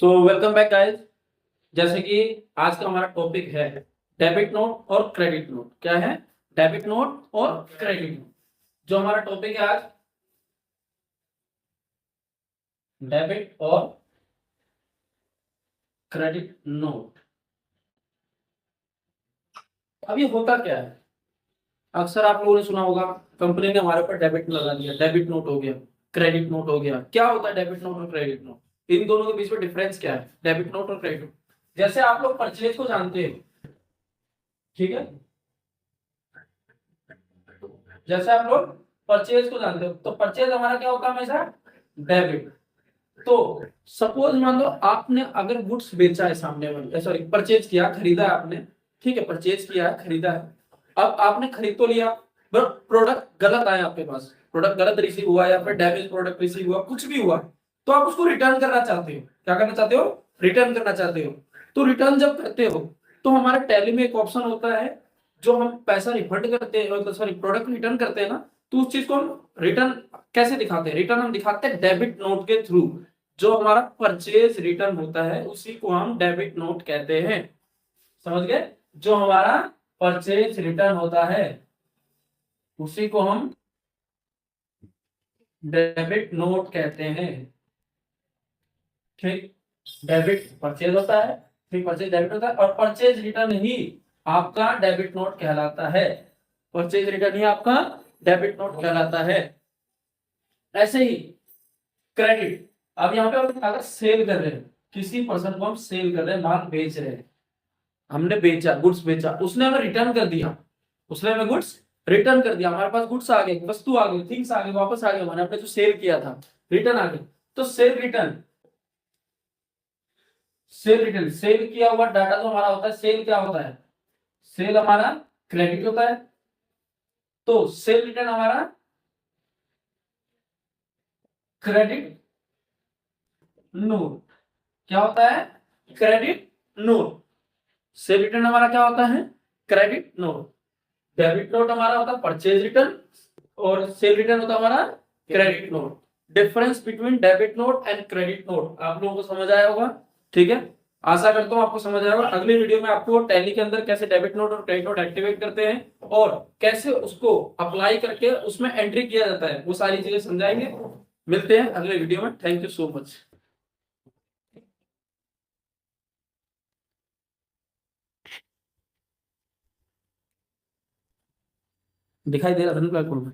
So welcome back guys. जैसे कि आज का हमारा टॉपिक है डेबिट नोट और क्रेडिट नोट। क्या है? डेबिट नोट और क्रेडिट नोट। जो हमारा टॉपिक है आज डेबिट और क्रेडिट नोट। अब ये होता क्या है? अक्सर आप लोगों ने सुना होगा, कंपनी ने हमारे ऊपर डेबिट लगा दिया, डेबिट नोट हो गया, क्रेडिट नोट हो गया। क्या होता है डेबिट नोट और क्रेडिट नोट? इन दोनों के बीच में डिफरेंस क्या है, डेबिट नोट और क्रेडिट नोट? जैसे आप लोग परचेज को जानते हैं, ठीक है? जैसे आप लोग परचेज को जानते हो, तो परचेज हमारा क्या होता है? हमेशा डेबिट। तो सपोज मान लो आपने अगर गुड्स बेचा है, सामने वाले सॉरी परचेज किया, खरीदा है आपने, ठीक है, परचेज किया है, खरीदा है। अब आपने खरीद तो लिया, बट प्रोडक्ट गलत आया आपके पास, प्रोडक्ट गलत रिसीव हुआ या फिर डैमेज प्रोडक्ट रिसीव हुआ, कुछ भी हुआ, तो आप उसको रिटर्न करना चाहते हो। क्या करना चाहते हो? रिटर्न करना चाहते हो। तो रिटर्न जब करते हो तो हमारे टैली में एक ऑप्शन होता है, जो हम पैसा रिफंड करते हैं, सॉरी प्रोडक्ट रिटर्न करते हैं ना, तो उस चीज को हम रिटर्न कैसे दिखाते हैं? रिटर्न हम दिखाते हैं डेबिट नोट के थ्रू। जो हमारा परचेज रिटर्न होता है उसी को हम डेबिट नोट कहते हैं। समझ गए? जो हमारा परचेज रिटर्न होता है उसी को हम डेबिट नोट कहते हैं। ठीक, डेबिट परचेज होता है, ठीक, परचेज डेबिट होता है, और परचेज रिटर्न ही आपका डेबिट नोट कहलाता है। परचेज रिटर्न ही आपका डेबिट नोट कहलाता है। ऐसे ही क्रेडिट। अब यहाँ पे हम अगर सेल कर रहे हैं, किसी पर्सन को हम सेल कर रहे हैं, माल बेच रहे हैं, हमने बेचा, गुड्स बेचा, उसने हमें रिटर्न कर दिया, उसने हमें गुड्स रिटर्न कर दिया, हमारे पास गुड्स आ गए, वस्तु आ गई, थिंग्स आ गए, वापस आ गए, मैंने अपने जो सेल किया था, रिटर्न आ गए। तो sale return, sale return, sale किया हुआ डाटा जो हमारा होता है, सेल क्या होता है? सेल हमारा क्रेडिट होता है। तो सेल रिटर्न हमारा क्रेडिट नोट। क्या होता है? Credit note. सेल रिटर्न हमारा क्या होता है? Credit note. डेबिट नोट हमारा होता है परचेज रिटर्न, और सेल रिटर्न होता है हमारा credit note. Difference between debit note and credit note आप लोगों को समझ आया होगा, ठीक है? आशा करता हूं आपको समझ आया होगा। अगली वीडियो में आपको टैली के अंदर कैसे डेबिट नोट और क्रेडिट नोट एक्टिवेट करते हैं और कैसे उसको अप्लाई करके उसमें एंट्री किया जाता है, वो सारी चीजें समझाएंगे। मिलते हैं अगले वीडियो में। Thank you so much. दिखाई दे रहा था ना?